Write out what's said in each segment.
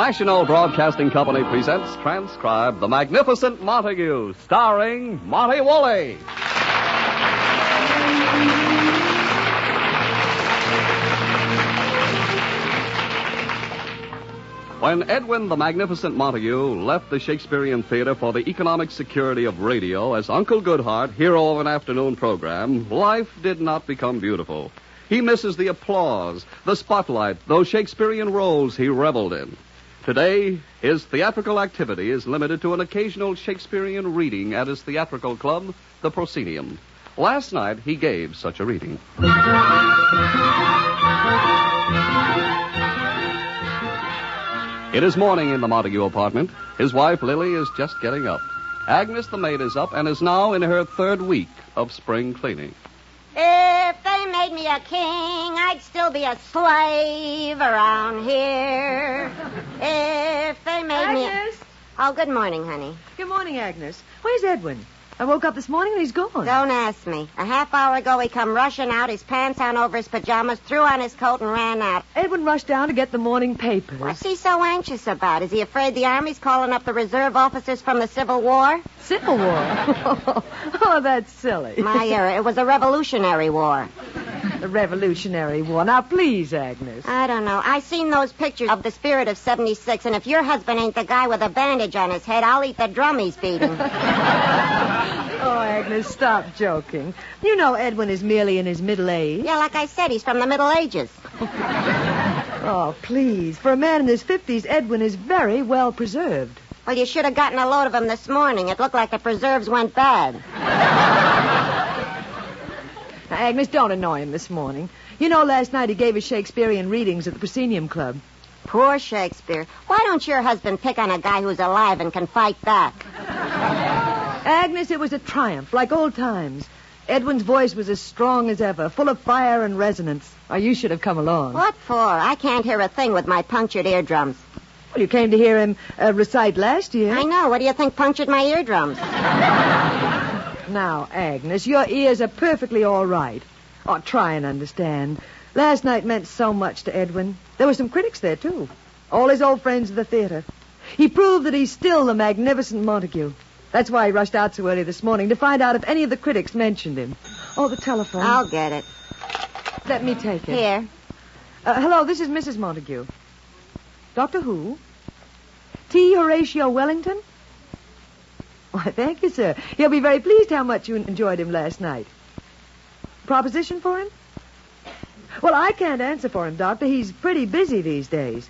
National Broadcasting Company presents transcribed The Magnificent Montague, starring Monty Woolley. When Edwin the Magnificent Montague left the Shakespearean theater for the economic security of radio as Uncle Goodhart, hero of an afternoon program, life did not become beautiful. He misses the applause, the spotlight, those Shakespearean roles he reveled in. Today, his theatrical activity is limited to an occasional Shakespearean reading at his theatrical club, the Proscenium. Last night, he gave such a reading. It is morning in the Montague apartment. His wife, Lily, is just getting up. Agnes, the maid, is up and is now in her third week of spring cleaning. If they made me a king, I'd still be a slave around here. If they made me... Agnes! Oh, good morning, honey. Good morning, Agnes. Where's Edwin? I woke up this morning and he's gone. Don't ask me. A half hour ago, he come rushing out, his pants on over his pajamas, threw on his coat, and ran out. Edwin rushed down to get the morning papers. What's he so anxious about? Is he afraid the Army's calling up the reserve officers from the Civil War? Civil War? Oh, that's silly. My era. It was a Revolutionary War. The Revolutionary War. Now, please, Agnes. I don't know. I seen those pictures of the Spirit of 76, and if your husband ain't the guy with a bandage on his head, I'll eat the drum he's beating. Oh, Agnes, stop joking. You know Edwin is merely in his middle age. Yeah, like I said, he's from the Middle Ages. Oh, please. For a man in his 50s, Edwin is very well preserved. Well, you should have gotten a load of him this morning. It looked like the preserves went bad. Now, Agnes, don't annoy him this morning. You know, last night he gave his Shakespearean readings at the Proscenium Club. Poor Shakespeare. Why don't your husband pick on a guy who's alive and can fight back? Agnes, it was a triumph, like old times. Edwin's voice was as strong as ever, full of fire and resonance. Oh, you should have come along. What for? I can't hear a thing with my punctured eardrums. Well, you came to hear him recite last year. I know. What do you think punctured my eardrums? Now, Agnes, your ears are perfectly all right. Oh, try and understand. Last night meant so much to Edwin. There were some critics there, too. All his old friends of the theater. He proved that he's still the Magnificent Montague. That's why he rushed out so early this morning, to find out if any of the critics mentioned him. Oh, the telephone. I'll get it. Let me take it. Here. Hello, this is Mrs. Montague. Doctor who? T. Horatio Wellington? Why, thank you, sir. He'll be very pleased how much you enjoyed him last night. Proposition for him? Well, I can't answer for him, Doctor. He's pretty busy these days.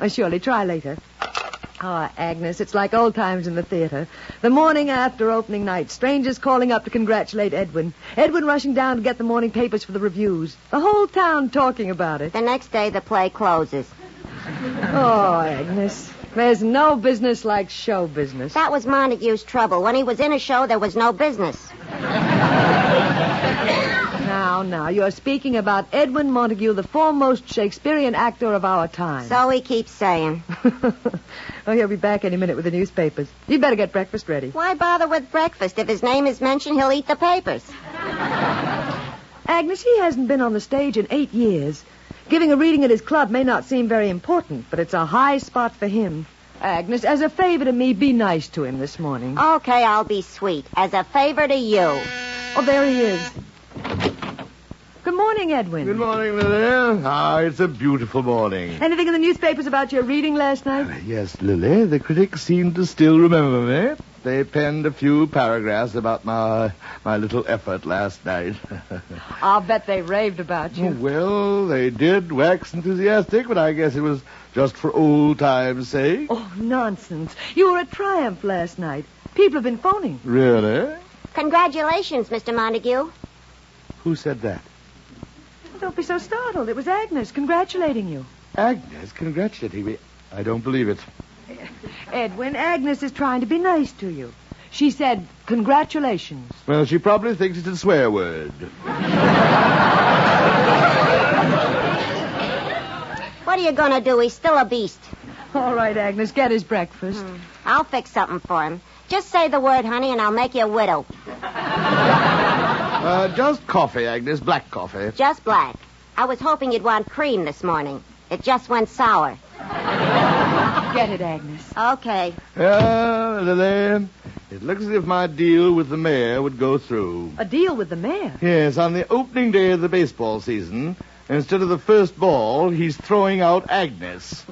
Surely, try later. Oh, Agnes, it's like old times in the theater. The morning after opening night, strangers calling up to congratulate Edwin. Edwin rushing down to get the morning papers for the reviews. The whole town talking about it. The next day, the play closes. Oh, Agnes, there's no business like show business. That was Montague's trouble. When he was in a show, there was no business. Now, you're speaking about Edwin Montague, the foremost Shakespearean actor of our time. So he keeps saying. Oh, he'll be back any minute with the newspapers. You'd better get breakfast ready. Why bother with breakfast? If his name is mentioned, he'll eat the papers. Agnes, he hasn't been on the stage in 8 years. Giving a reading at his club may not seem very important, but it's a high spot for him. Agnes, as a favor to me, be nice to him this morning. Okay, I'll be sweet. As a favor to you. Oh, there he is. Good morning, Edwin. Good morning, Lily. Ah, it's a beautiful morning. Anything in the newspapers about your reading last night? Yes, Lily. The critics seem to still remember me. They penned a few paragraphs about my little effort last night. I'll bet they raved about you. Well, they did wax enthusiastic, but I guess it was just for old times' sake. Oh, nonsense. You were a triumph last night. People have been phoning. Really? Congratulations, Mr. Montague. Who said that? Don't be so startled. It was Agnes congratulating you. Agnes congratulating me? I don't believe it. Edwin, Agnes is trying to be nice to you. She said, congratulations. Well, she probably thinks it's a swear word. What are you going to do? He's still a beast. All right, Agnes, get his breakfast. I'll fix something for him. Just say the word, honey, and I'll make you a widow. Just coffee, Agnes. Black coffee. Just black. I was hoping you'd want cream this morning. It just went sour. Get it, Agnes. Okay. Lily, it looks as if my deal with the mayor would go through. A deal with the mayor? Yes, on the opening day of the baseball season, instead of the first ball, he's throwing out Agnes.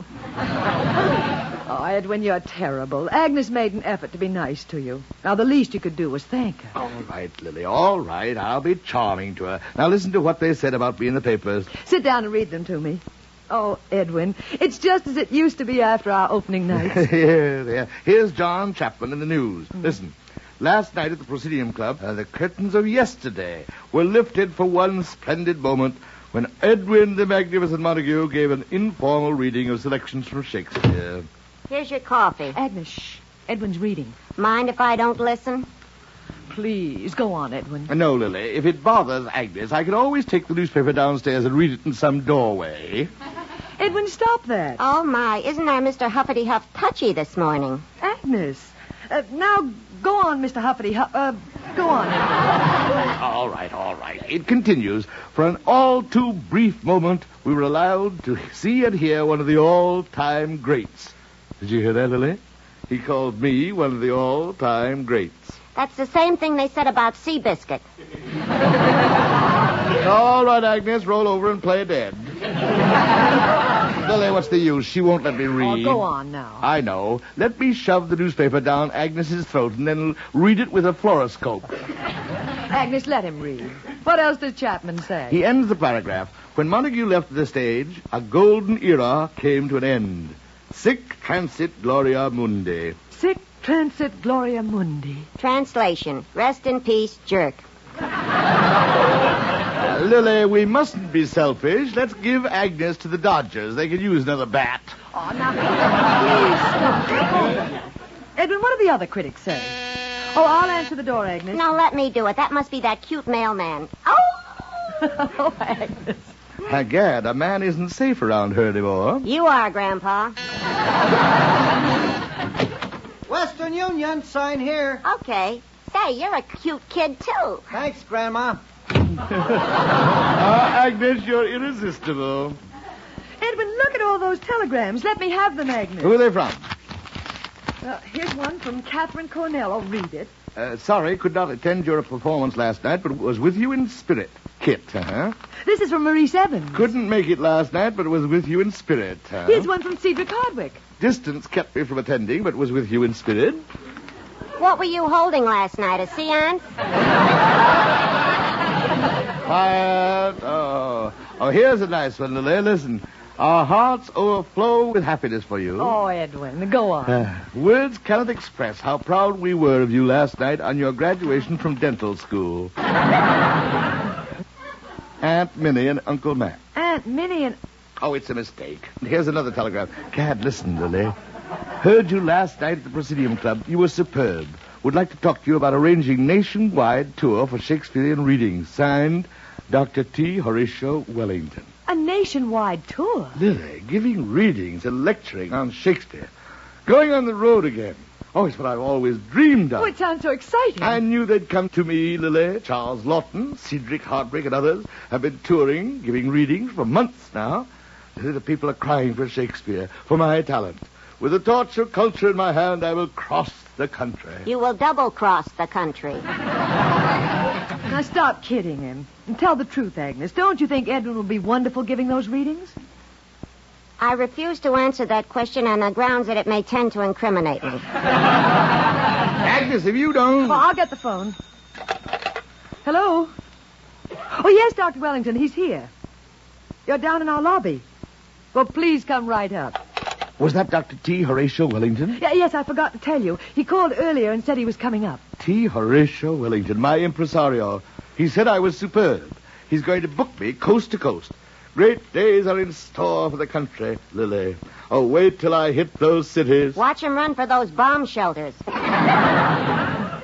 Oh, Edwin, you're terrible. Agnes made an effort to be nice to you. Now, the least you could do was thank her. All right, Lily, all right. I'll be charming to her. Now listen to what they said about me in the papers. Sit down and read them to me. Oh, Edwin, it's just as it used to be after our opening night. Here. Here's John Chapman in the news. Listen. Last night at the Proscenium Club, the curtains of yesterday were lifted for one splendid moment when Edwin the Magnificent Montague gave an informal reading of selections from Shakespeare. Here's your coffee. Agnes, shh. Edwin's reading. Mind if I don't listen? Please, go on, Edwin. No, Lily, if it bothers Agnes, I can always take the newspaper downstairs and read it in some doorway. Edwin, stop that. Oh, my. Isn't our Mr. Huffety Huff touchy this morning? Agnes. Now, go on, Mr. Huffety Huff. Go on, Edwin. All right. It continues. For an all too brief moment, we were allowed to see and hear one of the all-time greats. Did you hear that, Lily? He called me one of the all-time greats. That's the same thing they said about Seabiscuit. All right, Agnes, roll over and play dead. Lily, what's the use? She won't let me read. Oh, go on now. I know. Let me shove the newspaper down Agnes's throat and then read it with a fluoroscope. Agnes, let him read. What else does Chapman say? He ends the paragraph. When Montague left the stage, a golden era came to an end. Sic transit gloria mundi. Sic transit gloria mundi. Translation. Rest in peace, jerk. Lily, we mustn't be selfish. Let's give Agnes to the Dodgers. They could use another bat. Oh, now, please. Edwin, what do the other critics say? Oh, I'll answer the door, Agnes. No, let me do it. That must be that cute mailman. Oh! Oh, Agnes. Gad, a man isn't safe around her anymore. You are, Grandpa. Western Union, sign here. Okay. Say, you're a cute kid, too. Thanks, Grandma. Agnes, you're irresistible. Edwin, look at all those telegrams. Let me have them, Agnes. Who are they from? Here's one from Catherine Cornell. I'll read it. Sorry, could not attend your performance last night, but was with you in spirit. Kit, This is from Maurice Evans. Couldn't make it last night, but was with you in spirit, Here's one from Cedric Hardwick. Distance kept me from attending, but was with you in spirit. What were you holding last night, a seance? Quiet. Oh, here's a nice one, Lily. Listen. Our hearts overflow with happiness for you. Oh, Edwin, go on. Words cannot express how proud we were of you last night on your graduation from dental school. Aunt Minnie and Uncle Mac. Aunt Minnie and... Oh, it's a mistake. Here's another telegram. Gad, listen, Lily. Heard you last night at the Proscenium Club. You were superb. Would like to talk to you about arranging nationwide tour for Shakespearean readings. Signed, Dr. T. Horatio Wellington. A nationwide tour? Lily, giving readings and lecturing on Shakespeare. Going on the road again. Oh, it's what I've always dreamed of. Oh, it sounds so exciting. I knew they'd come to me, Lily. Charles Lawton, Cedric Hardwick, and others have been touring, giving readings for months now. The people are crying for Shakespeare, for my talent. With the torch of culture in my hand, I will cross the country. You will double-cross the country. Now, stop kidding him. And tell the truth, Agnes. Don't you think Edwin will be wonderful giving those readings? I refuse to answer that question on the grounds that it may tend to incriminate me. Agnes, if you don't... Oh, I'll get the phone. Hello? Oh, yes, Dr. Wellington, he's here. You're down in our lobby. Well, please come right up. Was that Dr. T. Horatio Wellington? Yes, I forgot to tell you. He called earlier and said he was coming up. T. Horatio Wellington, my impresario. He said I was superb. He's going to book me coast to coast. Great days are in store for the country, Lily. Oh, wait till I hit those cities. Watch him run for those bomb shelters. Now,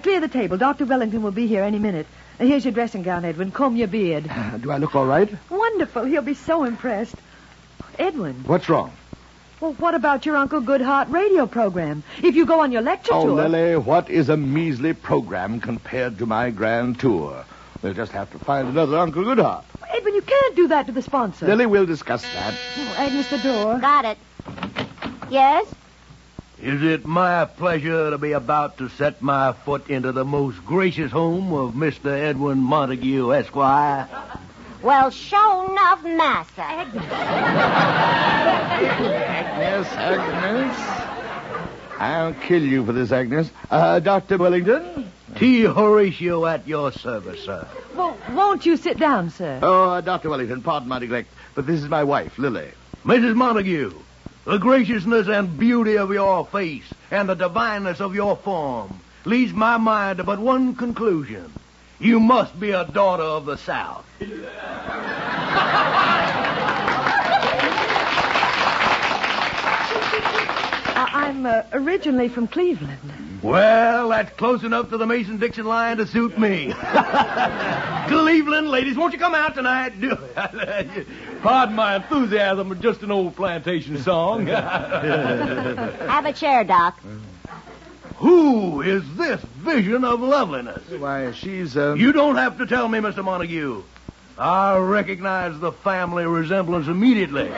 clear the table. Dr. Wellington will be here any minute. Here's your dressing gown, Edwin. Comb your beard. Do I look all right? Wonderful. He'll be so impressed. Edwin. What's wrong? Well, what about your Uncle Goodhart radio program? If you go on your lecture tour... tour... Oh, Lily, what is a measly program compared to my grand tour? We'll just have to find another Uncle Goodhart. Edwin, you can't do that to the sponsor. Lily, we'll discuss that. Oh, Agnes, the door. Got it. Yes? Is it my pleasure to be about to set my foot into the most gracious home of Mr. Edwin Montague, Esquire? Well, show enough, massa. Agnes. I'll kill you for this, Agnes. Dr. Wellington? T. Horatio at your service, sir. Well, won't you sit down, sir? Oh, Dr. Wellington, pardon my neglect, but this is my wife, Lily. Mrs. Montague, the graciousness and beauty of your face and the divineness of your form leads my mind to but one conclusion. You must be a daughter of the South. I'm originally from Cleveland. Well, that's close enough to the Mason-Dixon line to suit me. Cleveland, ladies, won't you come out tonight? Pardon my enthusiasm, but just an old plantation song. Have a chair, Doc. Who is this vision of loveliness? Why, she's, You don't have to tell me, Mr. Montague. I recognize the family resemblance immediately.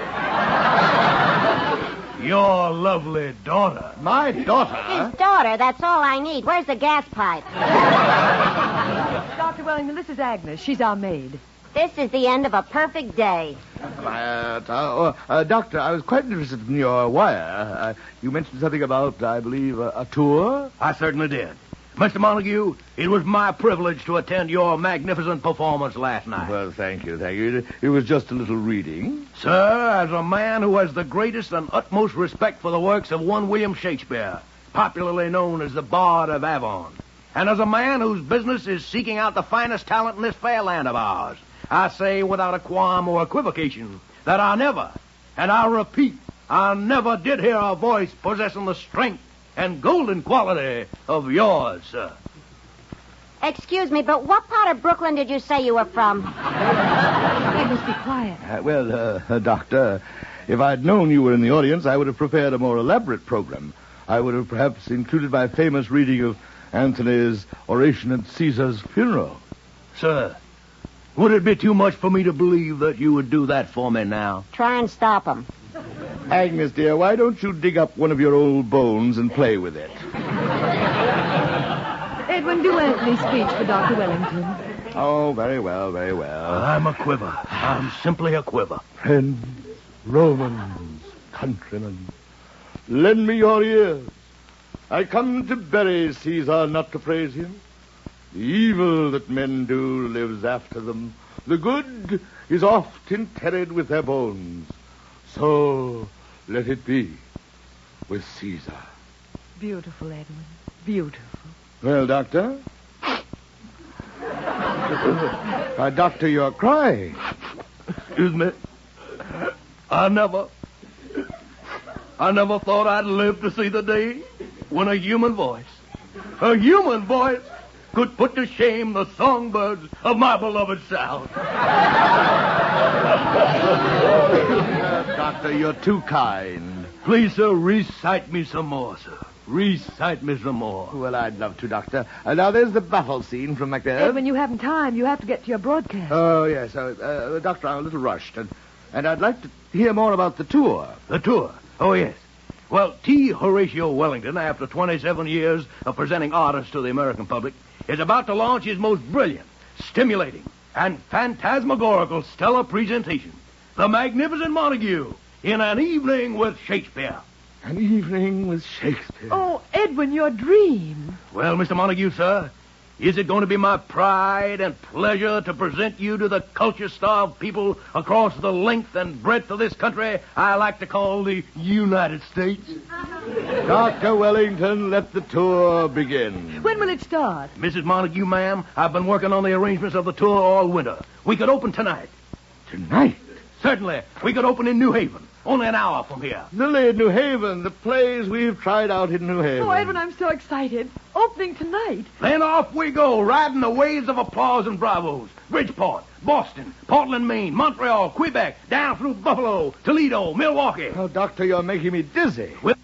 Your lovely daughter. My daughter? His daughter, that's all I need. Where's the gas pipe? Dr. Wellington, this is Agnes. She's our maid. This is the end of a perfect day. Doctor, I was quite interested in your wire. You mentioned something about, I believe, a tour? I certainly did. Mr. Montague, it was my privilege to attend your magnificent performance last night. Well, thank you. It was just a little reading. Sir, as a man who has the greatest and utmost respect for the works of one William Shakespeare, popularly known as the Bard of Avon, and as a man whose business is seeking out the finest talent in this fair land of ours, I say without a qualm or equivocation that I never, and I repeat, I never did hear a voice possessing the strength and golden quality of yours, sir. Excuse me, but what part of Brooklyn did you say you were from? Agnes, be quiet. Doctor, if I'd known you were in the audience, I would have prepared a more elaborate program. I would have perhaps included my famous reading of Antony's oration at Caesar's funeral. Sir, would it be too much for me to believe that you would do that for me now? Try and stop him. Agnes, dear, why don't you dig up one of your old bones and play with it? Edwin, do Anthony's speech for Dr. Wellington. Oh, very well, very well. I'm a quiver. I'm simply a quiver. Friends, Romans, countrymen, lend me your ears. I come to bury Caesar, not to praise him. The evil that men do lives after them. The good is oft interred with their bones. So let it be with Caesar. Beautiful, Edwin. Beautiful. Well, Doctor? Doctor, you're crying. Excuse me. I never thought I'd live to see the day when a human voice could put to shame the songbirds of my beloved South. Doctor, you're too kind. Please, sir, recite me some more, sir. Recite me some more. Well, I'd love to, Doctor. Now, there's the battle scene from Macbeth. Edwin, you haven't time. You have to get to your broadcast. Oh, yes. Doctor, I'm a little rushed, and I'd like to hear more about the tour. The tour? Oh, yes. Well, T. Horatio Wellington, after 27 years of presenting artists to the American public, is about to launch his most brilliant, stimulating, and phantasmagorical stellar presentation, The Magnificent Montague, in An Evening with Shakespeare. An Evening with Shakespeare. Oh, Edwin, your dream. Well, Mr. Montague, sir, is it going to be my pride and pleasure to present you to the culture-starved people across the length and breadth of this country I like to call the United States? Dr. Wellington, let the tour begin. When will it start? Mrs. Montague, ma'am, I've been working on the arrangements of the tour all winter. We could open tonight. Tonight? Certainly. We could open in New Haven, only an hour from here. Lily, New Haven, the plays we've tried out in New Haven. Oh, Edwin, I'm so excited. Opening tonight. Then off we go, riding the waves of applause and bravos. Bridgeport, Boston, Portland, Maine, Montreal, Quebec, down through Buffalo, Toledo, Milwaukee. Oh, Doctor, you're making me dizzy. We'll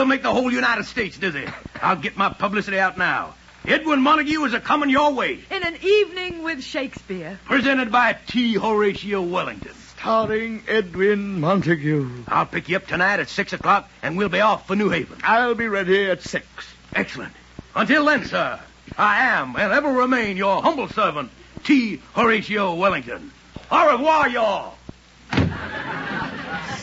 make the whole United States dizzy. I'll get my publicity out now. Edwin Montague is a-coming your way. In An Evening with Shakespeare. Presented by T. Horatio Wellington. starring Edwin Montague. I'll pick you up tonight at 6 o'clock, and we'll be off for New Haven. I'll be ready at 6. Excellent. Until then, sir, I am and ever remain your humble servant, T. Horatio Wellington. Au revoir, y'all.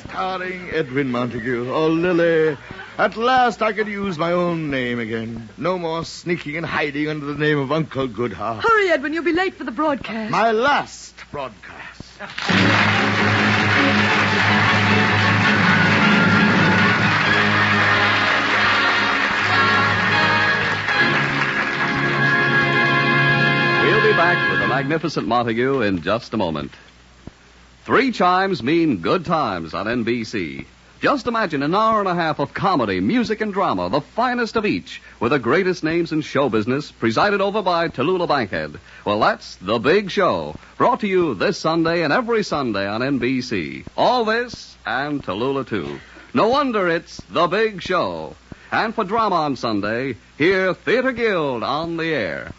Starring Edwin Montague. Oh, Lily, at last I can use my own name again. No more sneaking and hiding under the name of Uncle Goodheart. Hurry, Edwin, you'll be late for the broadcast. My last broadcast. We'll be back with the Magnificent Montague in just a moment. 3 chimes mean good times on NBC. Just imagine an hour and a half of comedy, music, and drama, the finest of each, with the greatest names in show business, presided over by Tallulah Bankhead. Well, that's The Big Show, brought to you this Sunday and every Sunday on NBC. All this and Tallulah, too. No wonder it's The Big Show. And for drama on Sunday, hear Theater Guild on the air.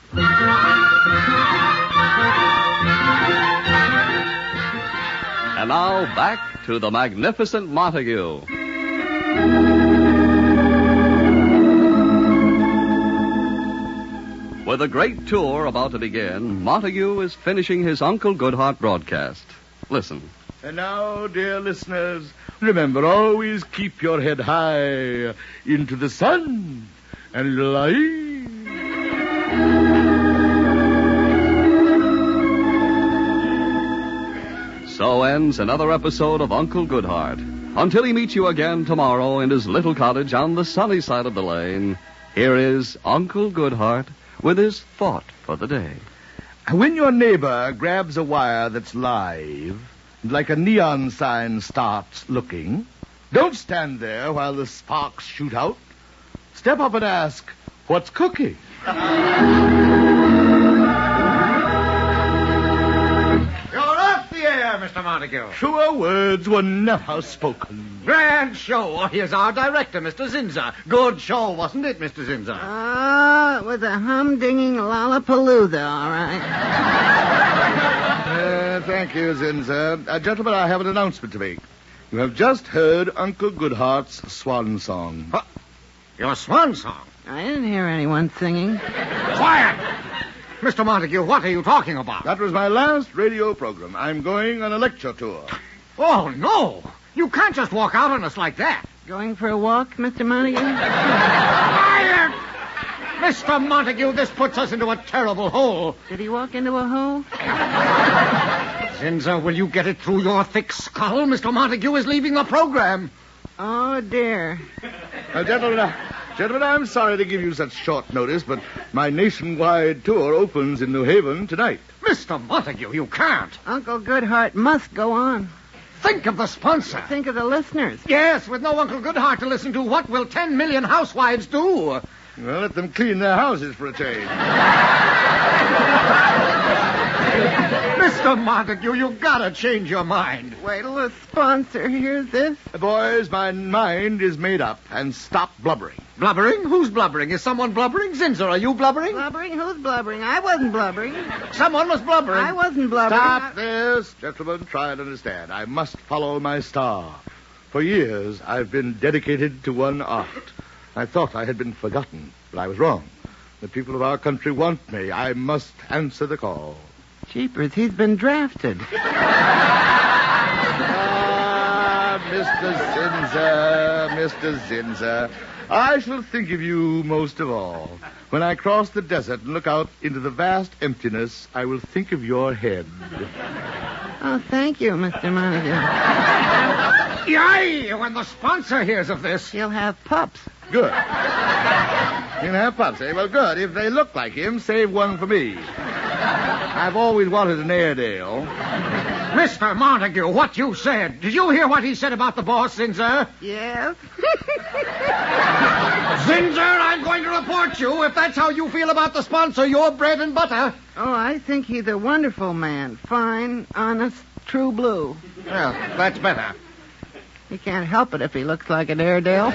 And now, back to the Magnificent Montague. With a great tour about to begin, Montague is finishing his Uncle Goodheart broadcast. Listen. And now, dear listeners, remember, always keep your head high into the sun and light. So ends another episode of Uncle Goodheart. Until he meets you again tomorrow in his little cottage on the sunny side of the lane, here is Uncle Goodheart with his thought for the day. When your neighbor grabs a wire that's live, like a neon sign starts looking, don't stand there while the sparks shoot out. Step up and ask, what's cooking? Mr. Montague. Truer words were never spoken. Grand show. Here's our director, Mr. Zinzer. Good show, wasn't it, Mr. Zinzer? It was a humdinging lollapalooza, all right. Thank you, Zinzer. Gentlemen, I have an announcement to make. You have just heard Uncle Goodhart's swan song. What? Your swan song? I didn't hear anyone singing. Quiet! Mr. Montague, what are you talking about? That was my last radio program. I'm going on a lecture tour. Oh, no. You can't just walk out on us like that. Going for a walk, Mr. Montague? Quiet! Mr. Montague, this puts us into a terrible hole. Did he walk into a hole? Zinzer, will you get it through your thick skull? Mr. Montague is leaving the program. Oh, dear. Gentlemen, I'm sorry to give you such short notice, but my nationwide tour opens in New Haven tonight. Mr. Montague, you can't. Uncle Goodheart must go on. Think of the sponsor. Think of the listeners. Yes, with no Uncle Goodheart to listen to, what will 10 million housewives do? Well, let them clean their houses for a change. Mr. Montague, you've got to change your mind. Wait till the sponsor hears this. Boys, my mind is made up, and stop blubbering. Blubbering? Who's blubbering? Is someone blubbering? Zinzer, are you blubbering? Blubbering? Who's blubbering? I wasn't blubbering. Someone was blubbering. I wasn't blubbering. Stop this. Gentlemen, try and understand. I must follow my star. For years, I've been dedicated to one art. I thought I had been forgotten, but I was wrong. The people of our country want me. I must answer the call. Jeepers, he's been drafted. Mr. Zinzer, I shall think of you most of all. When I cross the desert and look out into the vast emptiness, I will think of your head. Oh, thank you, Mr. Montague. Yay! When the sponsor hears of this... He'll have pups. Good. You can have pups, eh? Well, good. If they look like him, save one for me. I've always wanted an Airedale. Mr. Montague, what you said. Did you hear what he said about the boss, Zinzer? Yes. Zinzer, I'm going to report you. If that's how you feel about the sponsor, you're bread and butter. Oh, I think he's a wonderful man. Fine, honest, true blue. Well, that's better. He can't help it if he looks like an Airedale.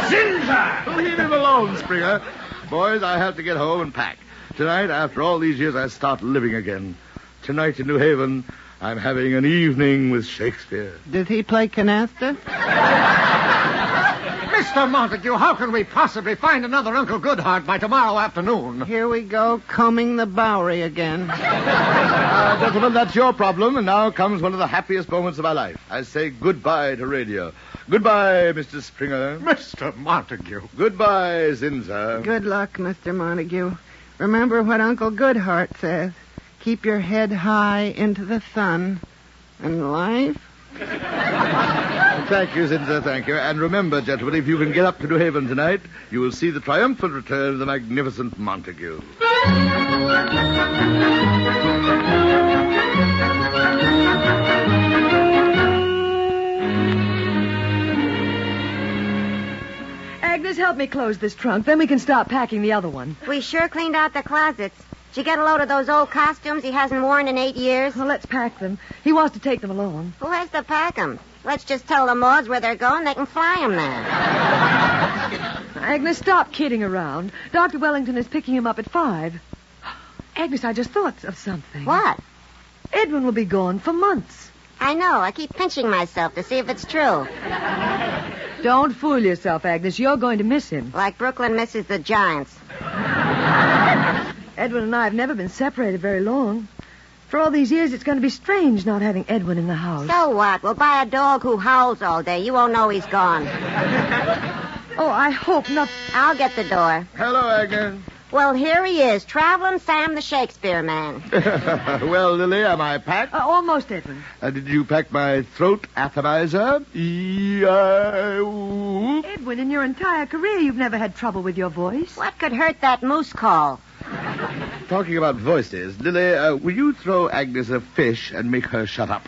Zinzer! Leave him alone, Springer. Boys, I have to get home and pack. Tonight, after all these years, I start living again. Tonight in New Haven, I'm having an evening with Shakespeare. Did he play canasta? Mr. Montague, how can we possibly find another Uncle Goodhart by tomorrow afternoon? Here we go, combing the Bowery again. Gentlemen, that's your problem, and now comes one of the happiest moments of my life. I say goodbye to radio. Goodbye, Mr. Springer. Mr. Montague. Goodbye, Zinza. Good luck, Mr. Montague. Remember what Uncle Goodhart says. Keep your head high into the sun. And life? Thank you, Zinza, thank you. And remember, gentlemen, if you can get up to New Haven tonight, you will see the triumphant return of the Magnificent Montague. Agnes, help me close this trunk. Then we can start packing the other one. We sure cleaned out the closets. Did you get a load of those old costumes he hasn't worn in 8 years? Well, let's pack them. He wants to take them along. Who has to pack them? Let's just tell the Moors where they're going. They can fly them there. Agnes, stop kidding around. Dr. Wellington is picking him up at 5. Agnes, I just thought of something. What? Edwin will be gone for months. I know. I keep pinching myself to see if it's true. Don't fool yourself, Agnes. You're going to miss him. Like Brooklyn misses the Giants. Edwin and I have never been separated very long. For all these years, it's going to be strange not having Edwin in the house. So what? We'll buy a dog who howls all day. You won't know he's gone. Oh, I hope not. I'll get the door. Hello, Agnes. Well, here he is, Traveling Sam the Shakespeare man. Well, Lily, am I packed? Almost, Edwin. Did you pack my throat atomizer? E-I-O. Edwin, in your entire career, you've never had trouble with your voice. What could hurt that moose call? Talking about voices, Lily, will you throw Agnes a fish and make her shut up?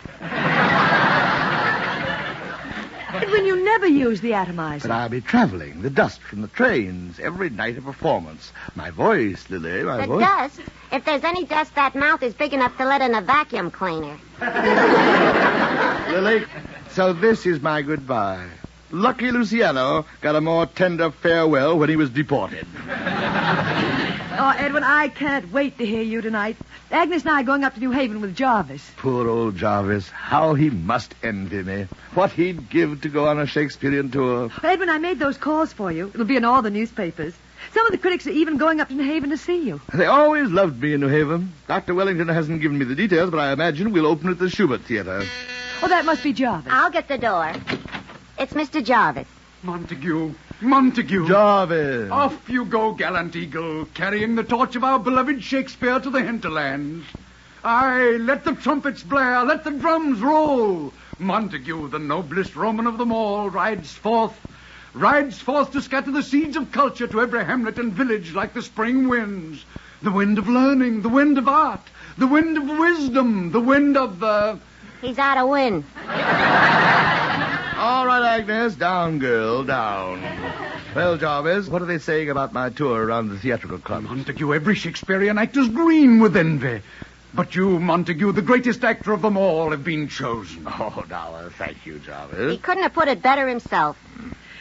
Edwin, you never use the atomizer. But I'll be traveling. The dust from the trains. Every night a performance. My voice, Lily, my voice. The dust? If there's any dust, that mouth is big enough to let in a vacuum cleaner. Lily, so this is my goodbye. Lucky Luciano got a more tender farewell when he was deported. Oh, Edwin, I can't wait to hear you tonight. Agnes and I are going up to New Haven with Jarvis. Poor old Jarvis. How he must envy me. What he'd give to go on a Shakespearean tour. Edwin, I made those calls for you. It'll be in all the newspapers. Some of the critics are even going up to New Haven to see you. They always loved me in New Haven. Dr. Wellington hasn't given me the details, but I imagine we'll open at the Schubert Theater. Oh, that must be Jarvis. I'll get the door. It's Mr. Jarvis. Montague. Jarvis. Off you go, gallant eagle, carrying the torch of our beloved Shakespeare to the hinterlands. Aye, let the trumpets blare, let the drums roll. Montague, the noblest Roman of them all, rides forth to scatter the seeds of culture to every hamlet and village like the spring winds. The wind of learning, the wind of art, the wind of wisdom, the wind of the... He's out of wind. All right, Agnes. Down, girl, down. Well, Jarvis, what are they saying about my tour around the theatrical club? Montague, every Shakespearean actor's green with envy. But you, Montague, the greatest actor of them all, have been chosen. Oh, now, thank you, Jarvis. He couldn't have put it better himself.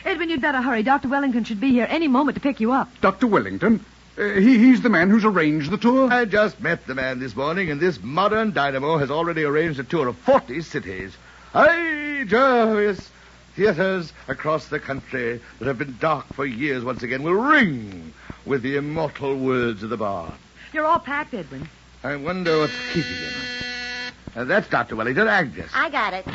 Edwin, you'd better hurry. Dr. Wellington should be here any moment to pick you up. Dr. Wellington? He's the man who's arranged the tour? I just met the man this morning, and this modern dynamo has already arranged a tour of 40 cities. Hey, Jarvis! Theaters across the country that have been dark for years once again will ring with the immortal words of the bard. You're all packed, Edwin. I wonder what's keeping him. That's Dr. Wellington, Agnes. I got it.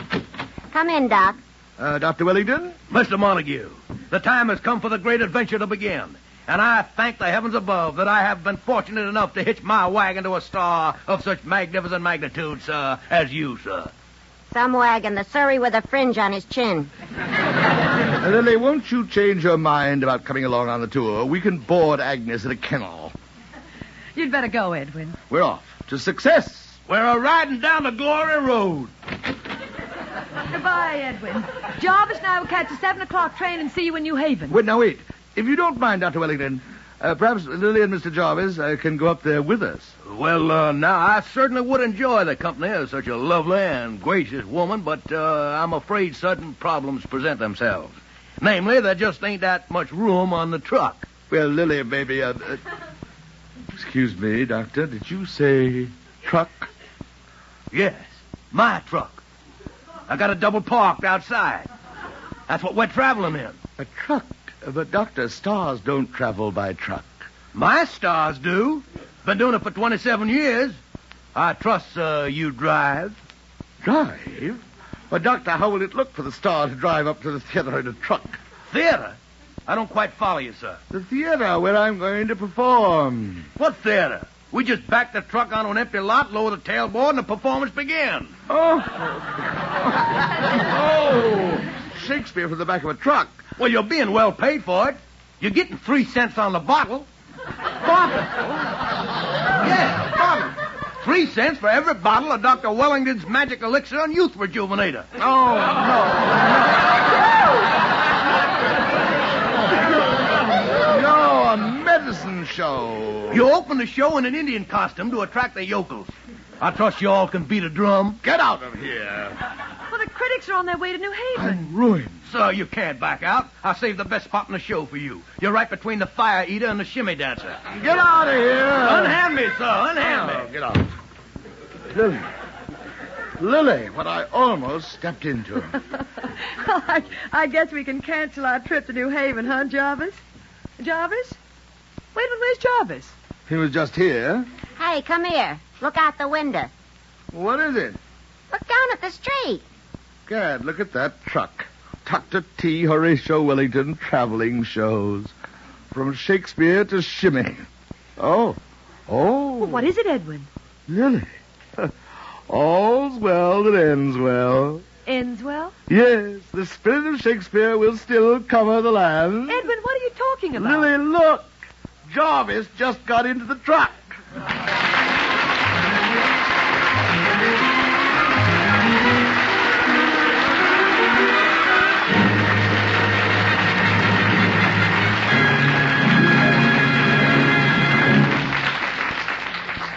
Come in, Doc. Dr. Wellington? Mr. Montague, the time has come for the great adventure to begin. And I thank the heavens above that I have been fortunate enough to hitch my wagon to a star of such magnificent magnitude, sir, as you, sir. Some wagon, the Surrey with a fringe on his chin. Lily, won't you change your mind about coming along on the tour? We can board Agnes in a kennel. You'd better go, Edwin. We're off to success. We're a-riding down the glory road. Goodbye, Edwin. Jarvis and I will catch a 7 o'clock train and see you in New Haven. Wait. If you don't mind, Dr. Wellington, perhaps Lily and Mr. Jarvis can go up there with us. Well, now, I certainly would enjoy the company of such a lovely and gracious woman, but I'm afraid certain problems present themselves. Namely, there just ain't that much room on the truck. Well, Lily, maybe... Excuse me, Doctor, did you say truck? Yes. My truck. I got it double parked outside. That's what we're traveling in. A truck? But, Doctor, stars don't travel by truck. My stars do. Been doing it for 27 years. I trust you drive. Drive? Well, Doctor, how will it look for the star to drive up to the theater in a truck? Theater? I don't quite follow you, sir. The theater where I'm going to perform. What theater? We just back the truck onto an empty lot, lower the tailboard, and the performance begins. Oh. Oh. Shakespeare from the back of a truck. Well, you're being well paid for it. You're getting 3 cents on the bottle. Bottle? Yeah, bottle. 3 cents for every bottle of Dr. Wellington's Magic Elixir and Youth Rejuvenator. Oh, no, a medicine show. You open the show in an Indian costume to attract the yokels. I trust you all can beat a drum. Get out of here. Well, the critics are on their way to New Haven. I'm ruined. Sir, you can't back out. I saved the best spot in the show for you. You're right between the fire eater and the shimmy dancer. Get out of here. Unhand me, sir. Unhand me. Get out. Lily, what I almost stepped into. I guess we can cancel our trip to New Haven, huh, Jarvis? Jarvis? Wait a minute, where's Jarvis? He was just here. Hey, come here. Look out the window. What is it? Look down at the street. Gad, look at that truck. Dr. T. Horatio Wellington traveling shows. From Shakespeare to Shimmy. Oh. Well, what is it, Edwin? Lily. All's well that ends well. Ends well? Yes, the spirit of Shakespeare will still cover the land. Edwin, what are you talking about? Lily, look. Jarvis just got into the truck.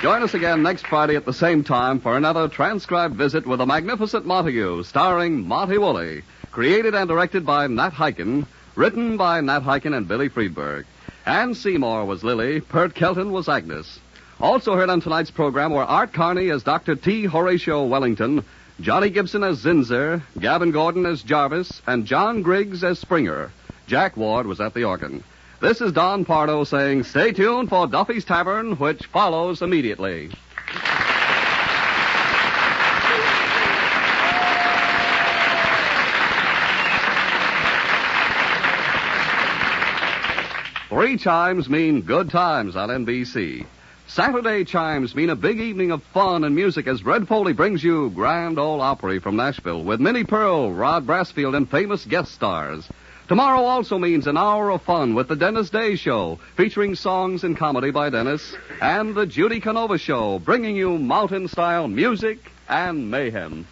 Join us again next Friday at the same time for another transcribed visit with the Magnificent Montague, starring Monty Woolley. Created and directed by Nat Hiken. Written by Nat Hiken and Billy Friedberg. Anne Seymour was Lily. Pert Kelton was Agnes. Also heard on tonight's program were Art Carney as Dr. T. Horatio Wellington, Johnny Gibson as Zinzer, Gavin Gordon as Jarvis, and John Griggs as Springer. Jack Ward was at the organ. This is Don Pardo saying stay tuned for Duffy's Tavern, which follows immediately. Three chimes mean good times on NBC. Saturday chimes mean a big evening of fun and music as Red Foley brings you Grand Ole Opry from Nashville with Minnie Pearl, Rod Brasfield, and famous guest stars. Tomorrow also means an hour of fun with the Dennis Day Show, featuring songs and comedy by Dennis, and the Judy Canova Show, bringing you mountain-style music and mayhem.